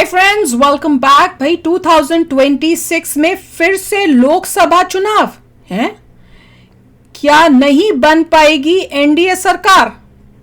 Hi friends, welcome back. भाई 2026 में फिर से लोकसभा चुनाव हैं। क्या नहीं बन पाएगी एनडीए सरकार?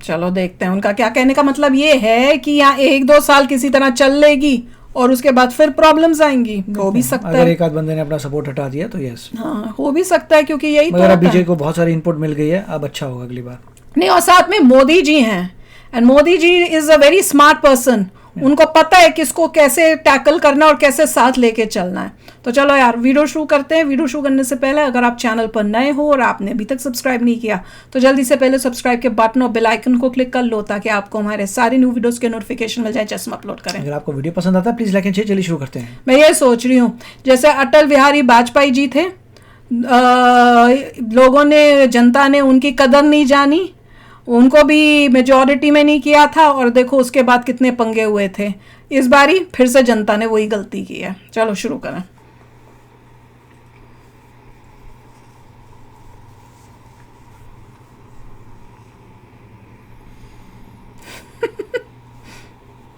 चलो देखते हैं। उनका क्या कहने का मतलब ये है कि यहाँ 1-2 साल किसी तरह चल लेगी और उसके बाद फिर प्रॉब्लम्स आएंगी। हो भी सकता है अगर एक आध बंदे ने अपना सपोर्ट हटा दिया तो यस। हाँ, हो भी सकता है क्योंकि यही मगर तो अब बीजेपी को बहुत सारी इनपुट मिल गई है, अब अच्छा होगा अगली बार। नहीं, और साथ में मोदी जी हैं and Modi ji is a very smart person. उनको पता है किसको कैसे टैकल करना और कैसे साथ लेके चलना है। तो चलो यार, वीडियो शुरू करते हैं। वीडियो शुरू करने से पहले अगर आप चैनल पर नए हो और आपने अभी तक सब्सक्राइब नहीं किया तो जल्दी से पहले सब्सक्राइब के बटन और बेल आइकन को क्लिक कर लो ताकि आपको हमारे सारे न्यू वीडियोस के नोटिफिकेशन मिल जाए जैसे हम अपलोड करें। अगर आपको वीडियो पसंद आता है प्लीज लाइक एंड शेयर। चलिए शुरू करते हैं। मैं ये सोच रही हूँ, जैसे अटल बिहारी वाजपेयी जी थे, लोगों ने, जनता ने उनकी कदर नहीं जानी, उनको भी मेजॉरिटी में नहीं किया था और देखो उसके बाद कितने पंगे हुए थे। इस बारी फिर से जनता ने वही गलती की है। चलो शुरू करें।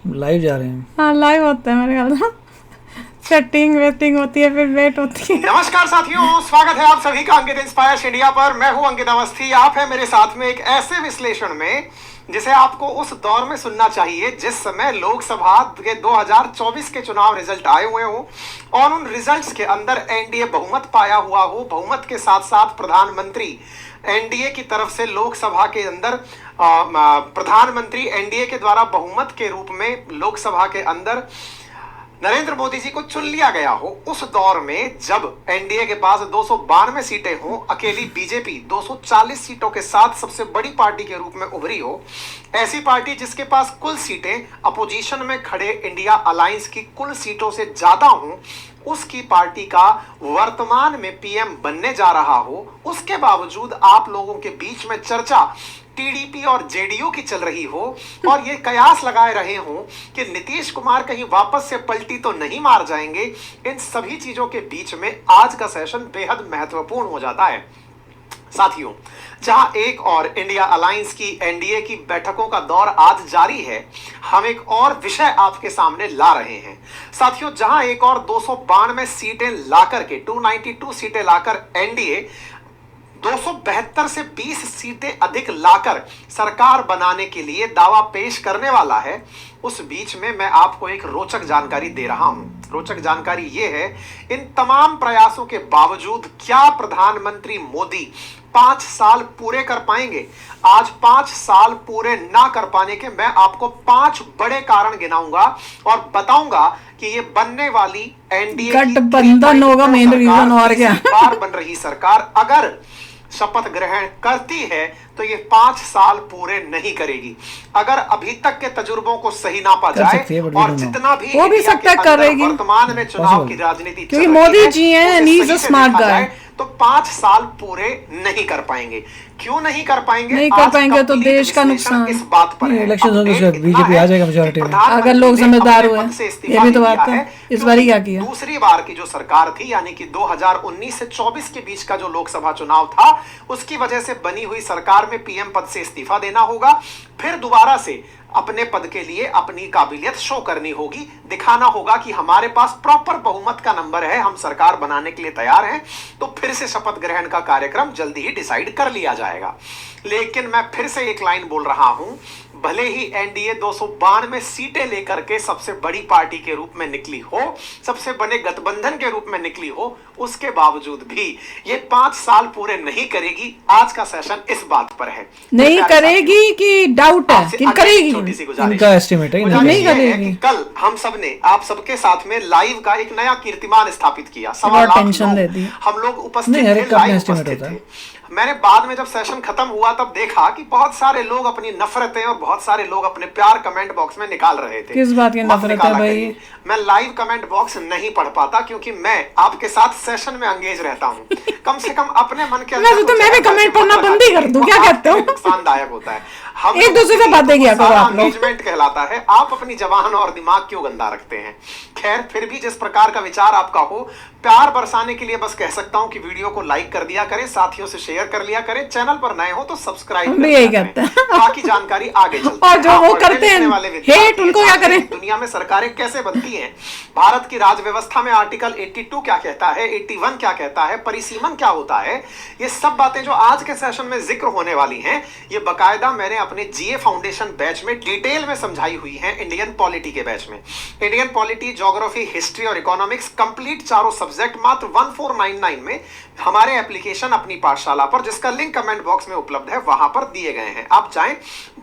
लाइव जा रहे हैं। हाँ, लाइव होता है मेरे ख्याल। सेटिंग वेटिंग होती है, फिर वेट होती है। नमस्कार साथियों, स्वागत है आप सभी का अंकित इंस्पायर्स इंडिया पर। मैं हूं अंकित अवस्थी। आप हैं मेरे साथ में एक ऐसे विश्लेषण में जिसे आपको उस दौर में सुनना चाहिए जिस समय लोकसभा के 2024 के चुनाव रिजल्ट आए हुए हो और उन रिजल्ट्स के अंदर एनडीए बहुमत पाया हुआ हो। बहुमत के साथ साथ प्रधानमंत्री एनडीए की तरफ से लोकसभा के अंदर प्रधानमंत्री एनडीए के द्वारा बहुमत के रूप में लोकसभा के अंदर नरेंद्र मोदी जी को चुन लिया गया हो। उस दौर में जब एनडीए के पास 292 सीटें हो, अकेली बीजेपी 240 सीटों के साथ सबसे बड़ी पार्टी के रूप में उभरी हो, ऐसी पार्टी जिसके पास कुल सीटें अपोजिशन में खड़े इंडिया अलायंस की कुल सीटों से ज्यादा हो, उसकी पार्टी का वर्तमान में पीएम बनने जा रहा हो, उसके बावजूद आप लोगों के बीच में चर्चा टीडीपी और जेडीयू की चल रही हो और ये कयास लगाए रहे हो कि नीतीश कुमार कहीं वापस से पलटी तो नहीं मार जाएंगे। इन सभी चीजों के बीच में आज का सेशन बेहद महत्वपूर्ण हो जाता है साथियों। जहां एक और इंडिया अलायंस की एनडीए की बैठकों का दौर आज जारी है, हम एक और विषय आपके सामने ला रहे हैं साथियों। जहां एक और 292 सीटें लाकर के 292 सीटें लाकर एनडीए 272 से 20 सीटें अधिक लाकर सरकार बनाने के लिए दावा पेश करने वाला है। उस बीच में मैं आपको एक रोचक जानकारी दे रहा हूं। रोचक जानकारी यह है, इन तमाम प्रयासों के बावजूद क्या प्रधानमंत्री मोदी 5 साल पूरे कर पाएंगे? आज 5 साल पूरे ना कर पाने के मैं आपको 5 बड़े कारण गिनाऊंगा और बताऊंगा कि ये बनने वाली एनडीए गठबंधन होगा मेन रीजन। और क्या बार बन रही सरकार अगर शपथ ग्रहण करती है तो ये 5 साल पूरे नहीं करेगी। अगर अभी तक के तजुर्बों को सही नापा जाए और जितना भी हो भी सकता है करेगी वर्तमान में चुनाव की राजनीति क्योंकि मोदी जी हैं, he is a smart guy, तो 5 साल पूरे नहीं कर पाएंगे। क्यों नहीं कर पाएंगे? नहीं कर पाएंगे तो देश का नुकसान। इस बात पर इलेक्शन होंगे तो बीजेपी आ जाएगा मेजॉरिटी में अगर लोग समझदार हुए। ये भी तो बात है। इस बार ही क्या किया? दूसरी बार की जो सरकार थी, यानी कि 2019 से 24 के बीच का जो लोकसभा चुनाव था, उसकी वजह से बनी हुई सरकार में पीएम पद से इस्तीफा देना होगा, फिर दोबारा से अपने पद के लिए अपनी काबिलियत शो करनी होगी, दिखाना होगा कि हमारे पास प्रॉपर बहुमत का नंबर है, हम सरकार बनाने के लिए तैयार हैं। तो फिर से शपथ ग्रहण का कार्यक्रम जल्दी ही डिसाइड कर लिया जाएगा। लेकिन मैं फिर से एक लाइन बोल रहा हूं, भले ही एनडीए 292 सीटें लेकर के सबसे बड़ी पार्टी के रूप में निकली हो, सबसे बड़े गठबंधन के रूप में निकली हो, उसके बावजूद भी ये 5 साल पूरे नहीं करेगी। आज का सेशन इस बात पर है। नहीं करेगी कि डाउट है कि करेगी? छोटी सी गुजारिश, इनका एस्टिमेट है नहीं करेगी। कल हम सब ने आप सबके साथ में लाइव का एक नया कीर्तिमान स्थापित किया। टेंशन दे दी। हम लोग उपस्थित थे, लाइव उपस्थित थे। मैंने बाद में जब सेशन खत्म हुआ तब देखा कि बहुत सारे लोग अपनी नफरतें और बहुत सारे लोग अपने प्यार कमेंट बॉक्स में निकाल रहे थे। किस बात की नफरत है भाई? मैं लाइव कमेंट बॉक्स नहीं पढ़ पाता क्योंकि मैं आपके साथ सेशन में एंगेज रहता हूं। कम से कम अपने मन के अंदर तो मैं भी कमेंट पढ़ना बंद ही कर दूं, क्या कहते हो? नुकसानदायक होता है। हम एक दूसरे से बातें किया करो आप लोग। एंगेजमेंट कहलाता है। आप अपनी जबान और दिमाग क्यों गंदा रखते हैं? खैर, फिर भी जिस प्रकार का विचार आपका हो, प्यार बरसाने के लिए बस कह सकता हूं कि वीडियो को लाइक कर दिया करें, साथियों से शेयर कर लिया करें, चैनल पर नए हो तो सब्सक्राइब हम भी यही कहते हैं। बाकी जानकारी आगे चलती और जो है। वो करते हैं हेट, उनको क्या करें? दुनिया में सरकारें कैसे बनती हैं, भारत की राज व्यवस्था में आर्टिकल 82 क्या कहता है, 81 क्या कहता है, परिसीमन क्या होता है, ये सब बातें जो आज के सेशन में जिक्र होने वाली हैं, ये बकायदा मैंने अपने जीए फाउंडेशन बैच में डिटेल में समझाई हुई है। इंडियन पॉलिटी के बैच में इंडियन पॉलिटी, ज्योग्राफी, हिस्ट्री और इकोनॉमिक्स कंप्लीट चारों सब्जेक्ट मात्र 1499 में हमारे एप्लीकेशन अपनी पाठशाला पर, जिसका लिंक कमेंट बॉक्स में उपलब्ध है, वहां पर दिए गए हैं। आप चाहें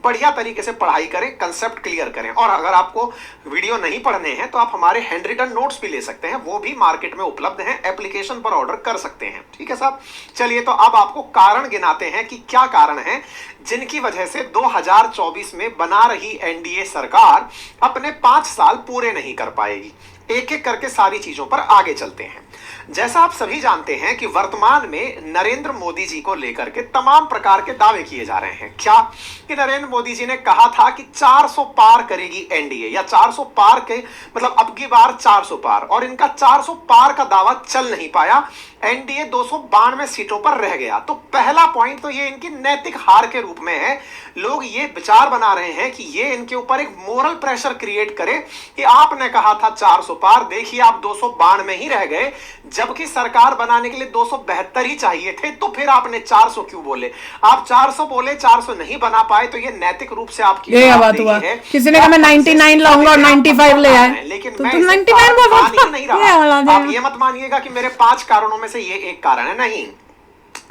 बढ़िया तरीके से पढ़ाई करें, कंसेप्ट क्लियर करें। और अगर आपको वीडियो नहीं पढ़ने हैं तो आप हमारे हैंड रिटन नोट्स भी ले सकते हैं, वो भी मार्केट में उपलब्ध हैं, एप्लीकेशन पर ऑर्डर कर सकते हैं। ठीक है साहब, चलिए तो अब आपको कारण गिनाते हैं कि क्या कारण है जिनकी वजह से 2024 में बना रही एनडीए सरकार अपने 5 साल पूरे नहीं कर पाएगी। एक एक करके सारी चीजों पर आगे चलते हैं। जैसा आप सभी जानते हैं कि वर्तमान में नरेंद्र मोदी जी को लेकर के तमाम प्रकार के दावे किए जा रहे हैं। क्या कि नरेंद्र मोदी जी ने कहा था कि 400 पार करेगी एनडीए, या 400 पार के मतलब अब की बार 400 पार, और इनका 400 पार का दावा चल नहीं पाया। एनडीए 292 सीटों पर रह गया। तो पहला पॉइंट तो ये इनकी नैतिक हार के रूप में है। लोग ये विचार बना रहे हैं कि ये इनके ऊपर एक मोरल प्रेशर क्रिएट करे कि आपने कहा था 400 पार, देखिए आप 292 में ही रह गए, जबकि सरकार बनाने के लिए 272 ही चाहिए थे, तो फिर आपने 400 क्यों बोले? आप 400 बोले, 400 नहीं बना पाए, तो ये नैतिक रूप से आपकी ये बात हुआ। किसी ने कहा मैं 99 लाऊंगा और 95 ले आए, लेकिन तो मैं 99 बोल नहीं रहा। आप ये मत मानिएगा कि मेरे 5 कारणों में से ये एक कारण है, नहीं।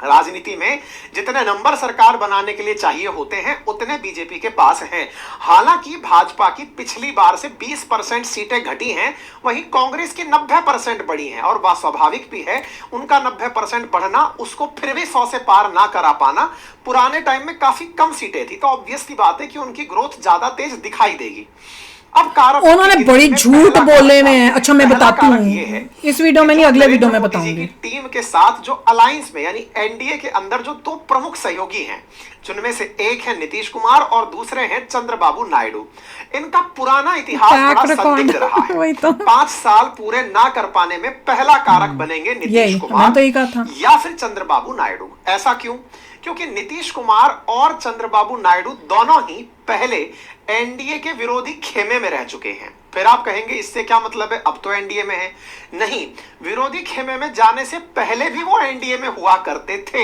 राजनीति में जितने नंबर सरकार बनाने के लिए चाहिए होते हैं उतने बीजेपी के पास हैं। हालांकि भाजपा की पिछली बार से 20% सीटें घटी हैं, वहीं कांग्रेस की 90% बढ़ी हैं, और वह स्वाभाविक भी है उनका 90% बढ़ना, उसको फिर भी 100 से पार ना करा पाना। पुराने टाइम में काफी कम सीटें थी, तो ऑब्वियसली बात है कि उनकी ग्रोथ ज्यादा तेज दिखाई देगी। अब कारण उन्होंने बड़ी झूठ बोले में, अच्छा मैं बताती हूँ इस वीडियो में नहीं, अगले वीडियो में बताऊंगी। टीम के साथ जो अलायंस में यानी एनडीए के अंदर जो 2 प्रमुख सहयोगी हैं, जिनमें से एक है नीतीश कुमार और दूसरे हैं चंद्रबाबू नायडू। इनका पुराना इतिहास बड़ा संदिग्ध रहा है। 5 साल पूरे ना कर पाने में पहला कारक बनेंगे नीतीश कुमार या फिर चंद्रबाबू नायडू। ऐसा क्यों? क्योंकि नीतीश कुमार और चंद्रबाबू नायडू दोनों ही पहले एनडीए के विरोधी खेमे में रह चुके हैं। फिर आप कहेंगे इससे क्या मतलब है, अब तो एनडीए में है। नहीं, विरोधी खेमे में जाने से पहले भी वो एनडीए में हुआ करते थे।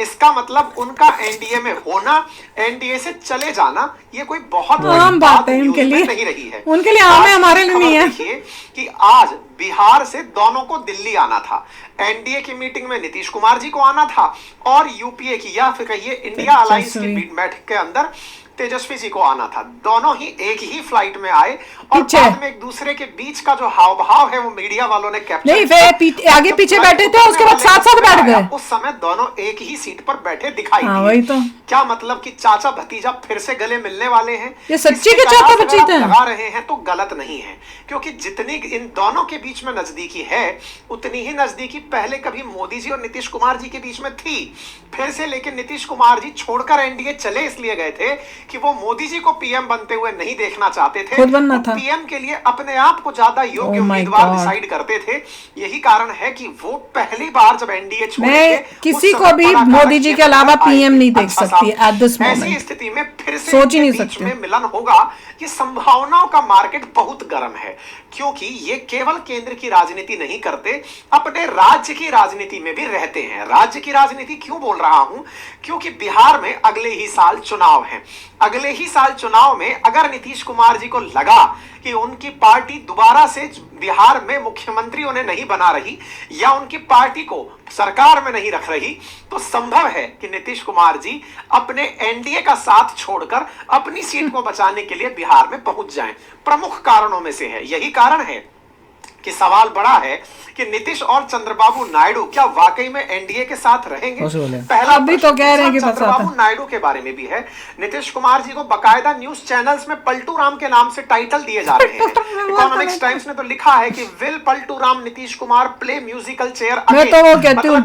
इसका मतलब उनका एनडीए में होना, एनडीए से चले जाना, ये कोई बहुत आम बात है उनके लिए, नहीं रही है। उनके लिए आम है, हमारे लिए नहीं है। देखिए कि आज बिहार से दोनों को दिल्ली आना था, एनडीए की मीटिंग में नीतीश कुमार जी को आना था, और यूपीए की या फिर कहिए इंडिया अलायंस की बैठक के अंदर तेजस्वी जी को आना था। दोनों ही एक ही फ्लाइट में आए और बाद में एक दूसरे के बीच का जो हाव भाव है वो मीडिया वालों ने कैप्चर नहीं, वे आगे पीछे बैठे थे, उसके बाद साथ साथ बैठ गए। उस समय दोनों एक ही सीट पर बैठे दिखाई दिए। वही तो। क्या मतलब कि चाचा भतीजा फिर से गले मिलने वाले हैं? ये सच्ची के चाचा भतीजा लगा रहे हैं तो गलत नहीं है, क्योंकि जितनी इन दोनों के बीच में नजदीकी है उतनी ही नजदीकी पहले कभी मोदी जी और नीतीश कुमार जी के बीच में थी। फिर से लेकिन नीतीश कुमार जी छोड़कर एनडीए चले इसलिए गए थे कि वो मोदी जी को पीएम बनते हुए नहीं देखना चाहते थे, खुद बनना था। पीएम के लिए अपने आप को ज्यादा योग्य उम्मीदवार डिसाइड करते थे। यही कारण है कि वो पहली बार जब एनडीए छोड़े, किसी को भी मोदी जी के अलावा पीएम नहीं देख सकती एट दिस मोमेंट। ऐसी स्थिति में फिर से सोच ही नहीं सकती में मिलन होगा। ये संभावनाओं का मार्केट बहुत गर्म है, क्योंकि ये केवल केंद्र की राजनीति नहीं करते, अपने राज्य की राजनीति में भी रहते हैं। राज्य की राजनीति क्यों बोल रहा हूं? क्योंकि बिहार में अगले ही साल चुनाव है। अगले ही साल चुनाव में अगर नीतीश कुमार जी को लगा कि उनकी पार्टी दोबारा से बिहार में मुख्यमंत्री उन्हें नहीं बना रही या उनकी पार्टी को सरकार में नहीं रख रही, तो संभव है कि नीतीश कुमार जी अपने एनडीए का साथ छोड़कर अपनी सीट को बचाने के लिए बिहार में पहुंच जाएं। प्रमुख कारणों में से है, यही कारण है कि सवाल बड़ा है कि नीतीश और चंद्रबाबू नायडू क्या वाकई में एनडीए के साथ रहेंगे? पहला अभी तो कह रहे हैं कि चंद्रबाबू नायडू के बारे में भी है। नीतीश कुमार जी को बकायदा न्यूज चैनल्स में पलटू राम के नाम से टाइटल दिए जा रहे हैं। इकोनॉमिक्स टाइम्स ने तो लिखा है कि will Paltu Ram Nitish Kumar play musical chair. मैं तो वो कहती हूँ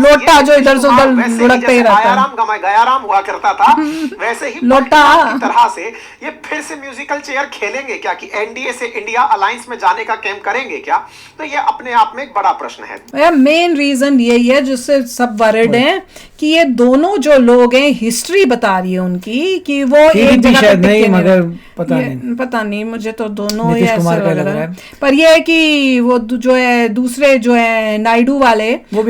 लोटा जो इधर से उधर लुढ़कते ही रहता है, गया राम हुआ करता था, वैसे ही लोटा की तरह से ये फिर से म्यूजिकल चेयर खेलेंगे क्या कि एनडीए से इंडिया अलायंस में जाने का कैंप करेंगे? करेंगे क्या? तो ये अपने आप में एक बड़ा प्रश्न है। मेन रीजन यही है जिससे सब वरिड हैं कि ये दोनों जो लोग हैं, हिस्ट्री बता रही है उनकी कि वो एक जगह पे नहीं, मगर पता नहीं मुझे तो दोनों ही ऐसे लग रहा है। पर ये है कि वो जो है दूसरे जो है नायडू वाले वो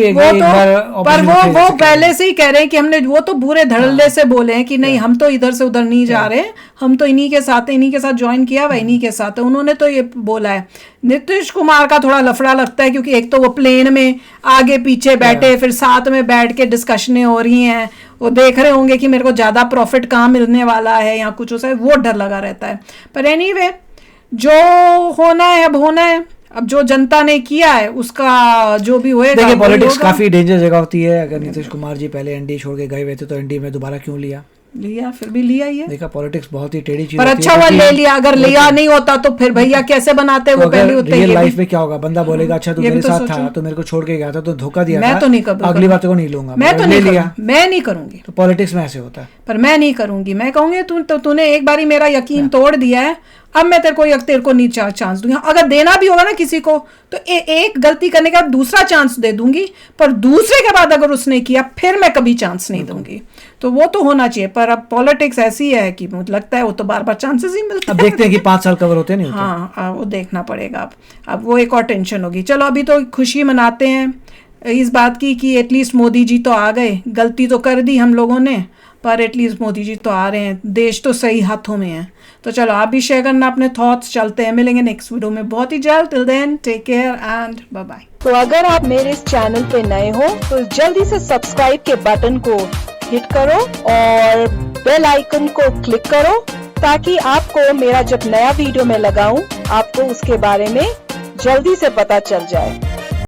पहले से ही कह रहे हैं कि हमने, वो तो बुरे धड़ल्ले से बोले हैं कि नहीं हम तो इधर से उधर नहीं जा रहे, हम तो इन्हीं के साथ है, इन्हीं के साथ ज्वाइन किया हुआ, इन्हीं के साथ है। उन्होंने तो ये बोला है। नीतीश कुमार का थोड़ा लफड़ा लगता है क्योंकि एक तो वो प्लेन में आगे पीछे बैठे, फिर साथ में बैठ के डिस्कशनें हो रही हैं, वो देख रहे होंगे कि मेरे को ज्यादा प्रॉफिट कहाँ मिलने वाला है या कुछ उसे, वो डर लगा रहता है। पर एनीवे जो होना है अब होना है, अब जो जनता ने किया है उसका जो भी होएगा। देखिए पॉलिटिक्स काफी डेंजर जगह होती है। अगर नीतीश कुमार जी पहले एनडीए छोड़ के गए हुए थे तो एनडीए में दोबारा क्यों लिया, फिर भी लिया ही है। देखा पॉलिटिक्स बहुत ही टेढ़ी चीज पर अच्छा हुआ ले लिया, अगर लिया नहीं होता तो फिर भैया कैसे बनाते वो पहले होते। रियल लाइफ में क्या होगा, बंदा बोलेगा अच्छा तू मेरे साथ था तो मेरे को छोड़ के गया था तो धोखा दिया मैं था, तो नहीं करूंगा, अगली बार तो नहीं लूंगा, मैं तो नहीं लिया, मैं नहीं करूंगी। तो पॉलिटिक्स में ऐसे होता है। पर मैं नहीं करूंगी, मैं कहूंगी तूने एक बारी मेरा यकीन तोड़ दिया है, अब मैं तेरे को नहीं चांस दूंगी। अगर देना भी होगा ना किसी को तो एक गलती करने के बाद दूसरा चांस दे दूंगी, पर दूसरे के बाद अगर उसने किया फिर मैं कभी चांस नहीं दूंगी। तो वो तो होना चाहिए। पर अब पॉलिटिक्स ऐसी है कि मुझे लगता है वो तो बार बार चांसेस ही मिलते हैं। अब देखते हैं कि 5 साल कवर होते नहीं होते। हाँ वो देखना पड़ेगा। अब वो एक और टेंशन होगी। चलो अभी तो खुशी मनाते हैं इस बात की कि एटलीस्ट मोदी जी तो आ गए। गलती तो कर दी हम लोगों ने, पर एटलीस्ट मोदी जी तो आ रहे हैं, देश तो सही हाथों में है। तो चलो आप भी शेयर करना अपने थॉट्स। चलते हैं, मिलेंगे नेक्स्ट वीडियो में बहुत ही जल्द। Till then take care and bye bye. तो अगर आप मेरे इस चैनल पे नए हो तो जल्दी से सब्सक्राइब के बटन को हिट करो और बेल आइकन को क्लिक करो ताकि आपको मेरा जब नया वीडियो मैं लगाऊं आपको उसके बारे में जल्दी से पता चल जाए।